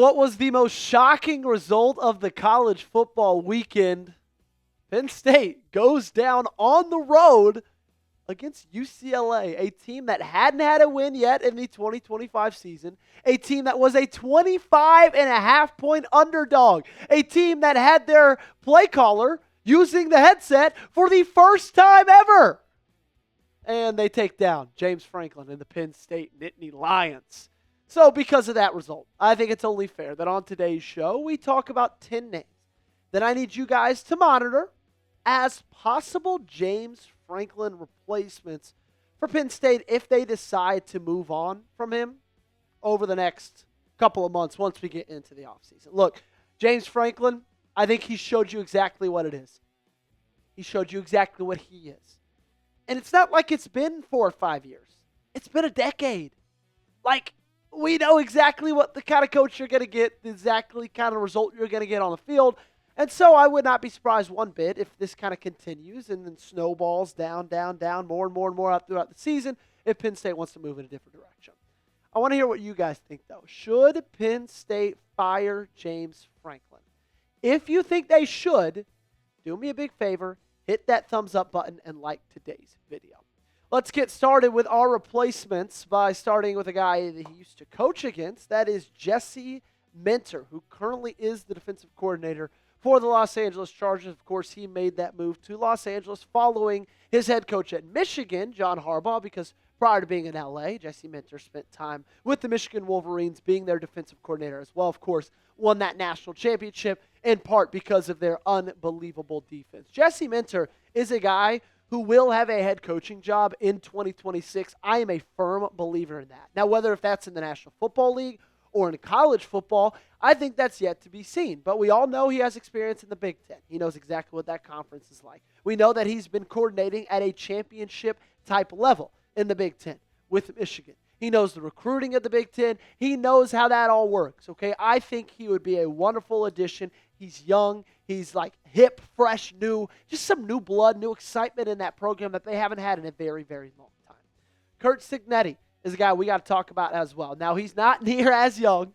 what was the most shocking result of the college football weekend? Penn State goes down on the road against UCLA, a team that hadn't had a win yet in the 2025 season, a team that was a 25.5-point underdog, a team that had their play caller using the headset for the first time ever. And they take down James Franklin and the Penn State Nittany Lions. So because of that result, I think it's only fair that on today's show, we talk about 10 names that I need you guys to monitor as possible James Franklin replacements for Penn State if they decide to move on from him over the next couple of months once we get into the offseason. Look, James Franklin, I think he showed you exactly what it is. He showed you exactly what he is. And it's not like it's been 4 or 5 years. It's been a decade. Like, we know exactly what the kind of coach you're going to get, the exactly kind of result you're going to get on the field. And so I would not be surprised one bit if this kind of continues and then snowballs down, more and more out throughout the season if Penn State wants to move in a different direction. I want to hear what you guys think, though. Should Penn State fire James Franklin? If you think they should, do me a big favor, hit that thumbs up button and like today's video. Let's get started with our replacements by starting with a guy that he used to coach against. That is Jesse Minter, who currently is the defensive coordinator for the Los Angeles Chargers. Of course, he made that move to Los Angeles following his head coach at Michigan, John Harbaugh, because prior to being in LA, Jesse Minter spent time with the Michigan Wolverines being their defensive coordinator as well. Of course, won that national championship in part because of their unbelievable defense. Jesse Minter is a guy who will have a head coaching job in 2026. I am a firm believer in that. Now, whether if that's in the National Football League or in college football, I think that's yet to be seen. But we all know he has experience in the Big Ten. He knows exactly what that conference is like. We know that he's been coordinating at a championship-type level in the Big Ten with Michigan. He knows the recruiting of the Big Ten. He knows how that all works, okay? I think he would be a wonderful addition. He's young. He's like hip, fresh, new. Just some new blood, new excitement in that program that they haven't had in a very, very long time. Curt Cignetti is a guy we got to talk about as well. Now, he's not near as young.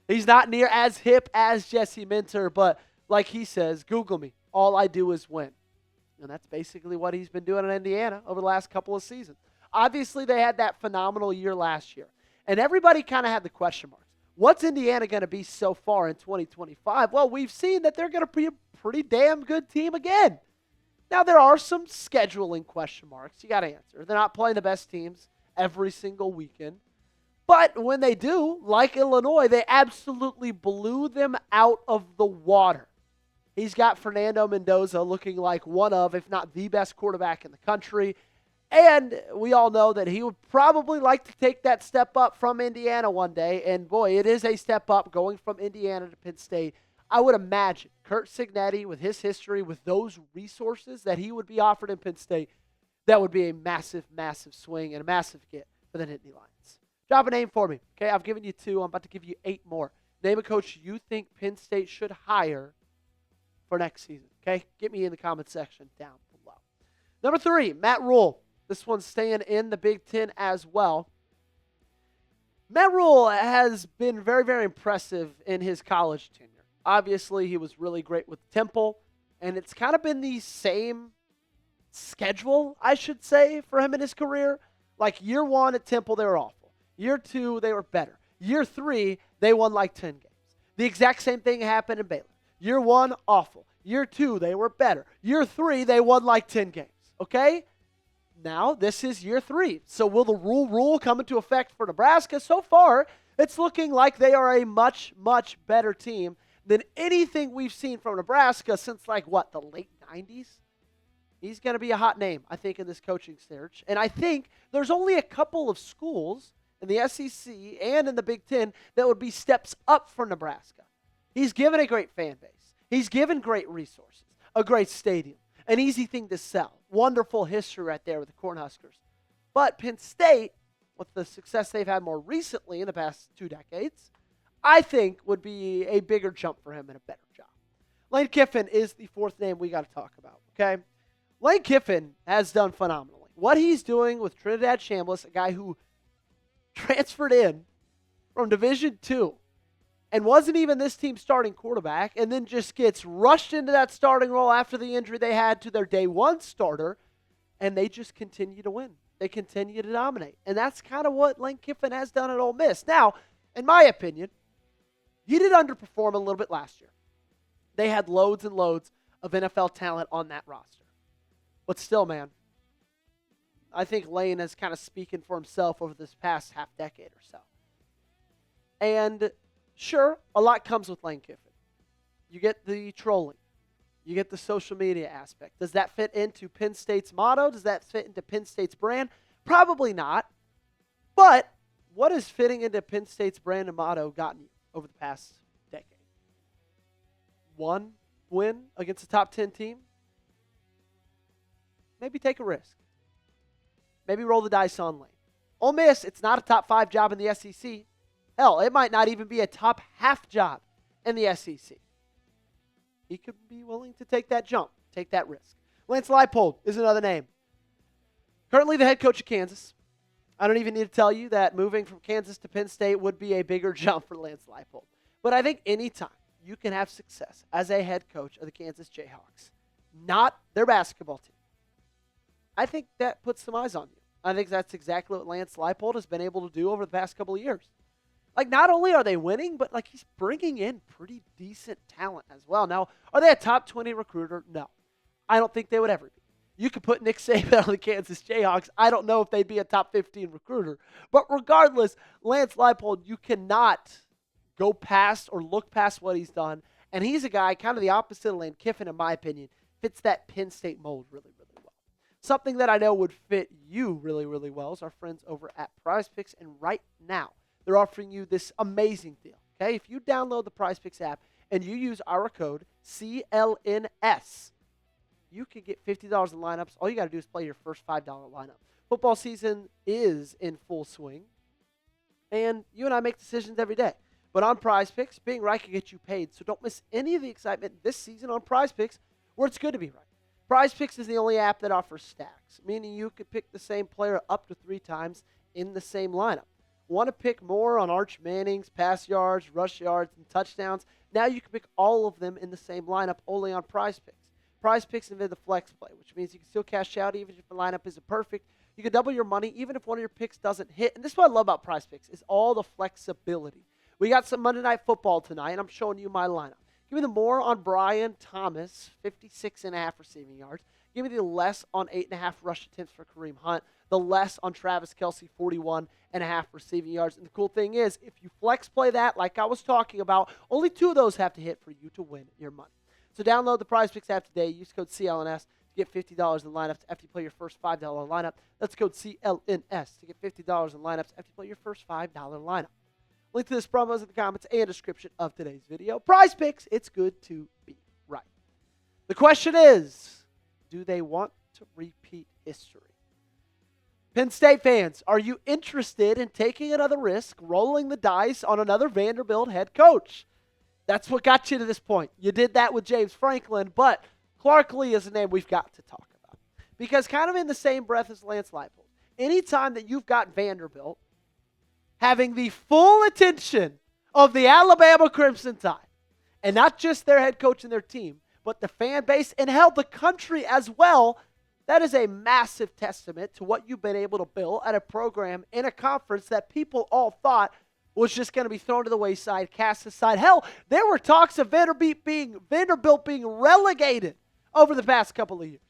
He's not near as hip as Jesse Minter, but like he says, Google me. All I do is win. And that's basically what he's been doing in Indiana over the last couple of seasons. Obviously, they had that phenomenal year last year. And everybody kind of had the question marks. What's Indiana going to be so far in 2025? Well, we've seen that they're going to be a pretty damn good team again. Now, there are some scheduling question marks you got to answer. They're not playing the best teams every single weekend. But when they do, like Illinois, they absolutely blew them out of the water. He's got Fernando Mendoza looking like one of, if not the best quarterback in the country. And we all know that he would probably like to take that step up from Indiana one day. And boy, it is a step up going from Indiana to Penn State. I would imagine Curt Cignetti, with his history, with those resources that he would be offered in Penn State, that would be a massive, massive swing and a massive get for the Nittany Lions. Drop a name for me. Okay, I've given you 2. I'm about to give you 8 more. Name a coach you think Penn State should hire for next season. Okay, get me in the comment section down below. Number 3, Matt Rhule. This one's staying in the Big Ten as well. Matt Rhule has been very, very impressive in his college tenure. Obviously, he was really great with Temple, and it's kind of been the same schedule, I should say, for him in his career. Like year 1 at Temple, they were awful. Year 2, they were better. Year 3, they won like 10 games. The exact same thing happened in Baylor. Year 1, awful. Year 2, they were better. Year 3, they won like 10 games. Okay? Now, this is year 3. So will the rule come into effect for Nebraska? So far, it's looking like they are a much, much better team than anything we've seen from Nebraska since, like, what, the late 90s? He's going to be a hot name, I think, in this coaching search. And I think there's only a couple of schools in the SEC and in the Big Ten that would be steps up for Nebraska. He's given a great fan base. He's given great resources, a great stadium, an easy thing to sell. Wonderful history right there with the Cornhuskers. But Penn State, with the success they've had more recently in the past 2 decades, I think would be a bigger jump for him and a better job. Lane Kiffin is the 4th name we got to talk about, okay? Lane Kiffin has done phenomenally. What he's doing with Trinidad Chambliss, a guy who transferred in from Division II and wasn't even this team's starting quarterback, and then just gets rushed into that starting role after the injury they had to their day one starter, and they just continue to win. They continue to dominate. And that's kind of what Lane Kiffin has done at Ole Miss. Now, in my opinion, he did underperform a little bit last year. They had loads and loads of NFL talent on that roster. But still, man, I think Lane is kind of speaking for himself over this past half decade or so. And sure, a lot comes with Lane Kiffin. You get the trolling. You get the social media aspect. Does that fit into Penn State's motto? Does that fit into Penn State's brand? Probably not. But what has fitting into Penn State's brand and motto gotten you over the past decade? One win against a top 10 team? Maybe take a risk. Maybe roll the dice on Lane. Ole Miss, it's not a top 5 job in the SEC. Hell, it might not even be a top half job in the SEC. He could be willing to take that jump, take that risk. Lance Leipold is another name. Currently the head coach of Kansas. I don't even need to tell you that moving from Kansas to Penn State would be a bigger jump for Lance Leipold. But I think anytime you can have success as a head coach of the Kansas Jayhawks, not their basketball team, I think that puts some eyes on you. I think that's exactly what Lance Leipold has been able to do over the past couple of years. Like, not only are they winning, but, like, he's bringing in pretty decent talent as well. Now, are they a top 20 recruiter? No. I don't think they would ever be. You could put Nick Saban on the Kansas Jayhawks. I don't know if they'd be a top 15 recruiter. But regardless, Lance Leipold, you cannot go past or look past what he's done. And he's a guy, kind of the opposite of Lane Kiffin, in my opinion, fits that Penn State mold really, really well. Something that I know would fit you really, really well is our friends over at PrizePicks. And right now, they're offering you this amazing deal, okay? If you download the PrizePicks app and you use our code CLNS, you can get $50 in lineups. All you got to do is play your first $5 lineup. Football season is in full swing, and you and I make decisions every day. But on PrizePicks, being right can get you paid, so don't miss any of the excitement this season on PrizePicks, where it's good to be right. PrizePicks is the only app that offers stacks, meaning you could pick the same player up to 3 times in the same lineup. Want to pick more on Arch Manning's pass yards, rush yards, and touchdowns? Now you can pick all of them in the same lineup only on PrizePicks. PrizePicks invented the flex play, which means you can still cash out even if the lineup isn't perfect. You can double your money even if one of your picks doesn't hit. And this is what I love about PrizePicks is all the flexibility. We got some Monday Night Football tonight, and I'm showing you my lineup. Give me the more on Brian Thomas, 56.5 receiving yards. Give me the less on 8.5 rush attempts for Kareem Hunt. The less on Travis Kelce, 41.5 receiving yards. And the cool thing is, if you flex play that, like I was talking about, only 2 of those have to hit for you to win your money. So download the PrizePicks app today. Use code CLNS to get $50 in lineups after you play your first $5 lineup. That's code CLNS to get $50 in lineups after you play your first $5 lineup. Link to this promo is in the comments and description of today's video. PrizePicks, it's good to be right. The question is, do they want to repeat history? Penn State fans, are you interested in taking another risk, rolling the dice on another Vanderbilt head coach? That's what got you to this point. You did that with James Franklin, but Clark Lea is a name we've got to talk about. Because kind of in the same breath as Lance Leipold, anytime that you've got Vanderbilt having the full attention of the Alabama Crimson Tide, and not just their head coach and their team, but the fan base and hell, the country as well, that is a massive testament to what you've been able to build at a program in a conference that people all thought was just going to be thrown to the wayside, cast aside. Hell, there were talks of Vanderbilt being relegated over the past couple of years.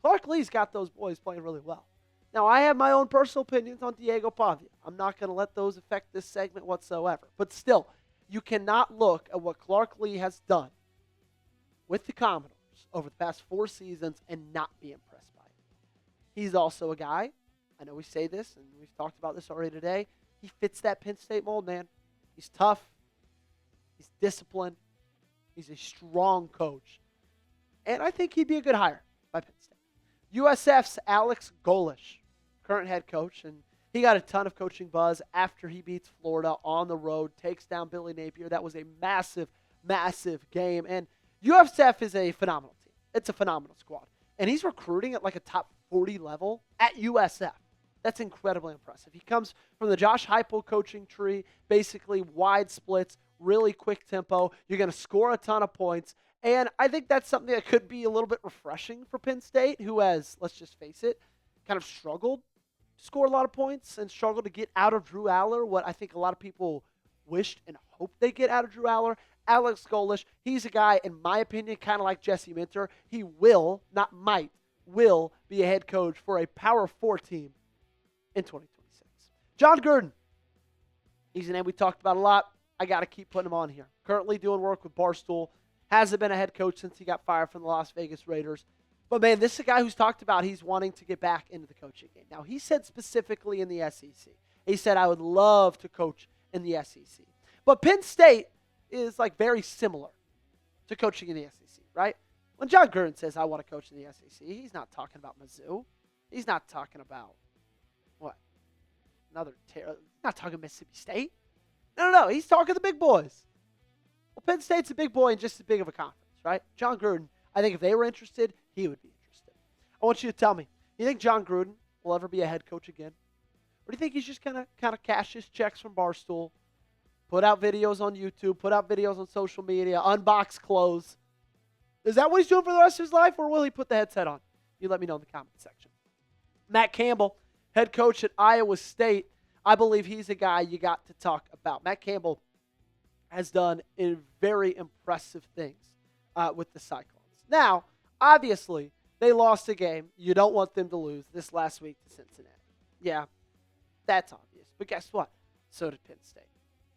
Clark Lea's got those boys playing really well. Now, I have my own personal opinions on Diego Pavia. I'm not going to let those affect this segment whatsoever. But still, you cannot look at what Clark Lea has done with the Commodores over the past 4 seasons and not be impressed by it. He's also a guy, I know we say this, and we've talked about this already today, he fits that Penn State mold, man. He's tough. He's disciplined. He's a strong coach. And I think he'd be a good hire by Penn State. USF's Alex Golesh, current head coach, and he got a ton of coaching buzz after he beats Florida on the road, takes down Billy Napier. That was a massive, massive game. And USF is a phenomenal team. It's a phenomenal squad. And he's recruiting at like a top 40 level at USF. That's incredibly impressive. He comes from the Josh Heupel coaching tree, basically wide splits, really quick tempo. You're going to score a ton of points. And I think that's something that could be a little bit refreshing for Penn State, who has, let's just face it, kind of struggled to score a lot of points and struggled to get out of Drew Aller, what I think a lot of people wished and hoped they get out of Drew Aller. Alex Golesh, he's a guy, in my opinion, kind of like Jesse Minter. He will, not might, will be a head coach for a Power 4 team in 2026. Jon Gruden, he's a name we talked about a lot. I got to keep putting him on here. Currently doing work with Barstool. Hasn't been a head coach since he got fired from the Las Vegas Raiders. But, man, this is a guy who's talked about he's wanting to get back into the coaching game. Now, he said specifically in the SEC. He said, I would love to coach in the SEC. But Penn State is, like, very similar to coaching in the SEC, right? When Jon Gruden says, I want to coach in the SEC, he's not talking about Mizzou. He's not talking about, what? He's not talking Mississippi State. No. He's talking the big boys. Well, Penn State's a big boy and just as big of a conference, right? Jon Gruden, I think if they were interested, he would be interested. I want you to tell me, you think Jon Gruden will ever be a head coach again? Or do you think he's just kind of cash his checks from Barstool, put out videos on YouTube, put out videos on social media, unbox clothes? Is that what he's doing for the rest of his life, or will he put the headset on? You let me know in the comment section. Matt Campbell, head coach at Iowa State. I believe he's a guy you got to talk about. Matt Campbell has done very impressive things with the Cyclones. Now, obviously, they lost a game. You don't want them to lose this last week to Cincinnati. Yeah, that's obvious. But guess what? So did Penn State.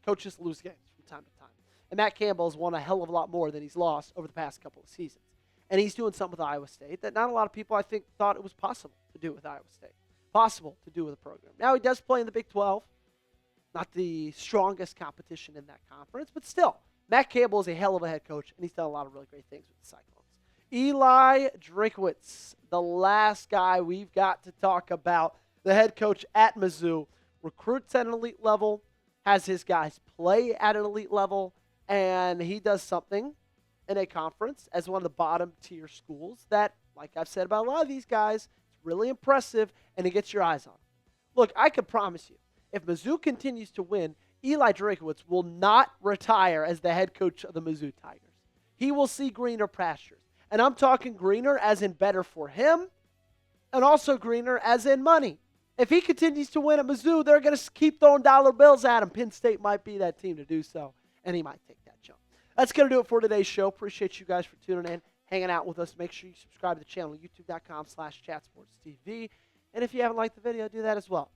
Coaches lose games from time to time. And Matt Campbell's won a hell of a lot more than he's lost over the past couple of seasons. And he's doing something with Iowa State that not a lot of people, I think, thought it was possible to do with Iowa State. Possible to do with a program. Now, he does play in the Big 12. Not the strongest competition in that conference, but still, Matt Campbell is a hell of a head coach, and he's done a lot of really great things with the Cyclones. Eli Drinkwitz, the last guy we've got to talk about, the head coach at Mizzou, recruits at an elite level, has his guys play at an elite level, and he does something in a conference as one of the bottom-tier schools that, like I've said about a lot of these guys, it's really impressive, and it gets your eyes on. Look, I can promise you, if Mizzou continues to win, Eli Drinkwitz will not retire as the head coach of the Mizzou Tigers. He will see greener pastures. And I'm talking greener as in better for him, and also greener as in money. If he continues to win at Mizzou, they're going to keep throwing dollar bills at him. Penn State might be that team to do so, and he might take that jump. That's going to do it for today's show. Appreciate you guys for tuning in, hanging out with us. Make sure you subscribe to the channel, youtube.com/chatsportstv. And if you haven't liked the video, do that as well.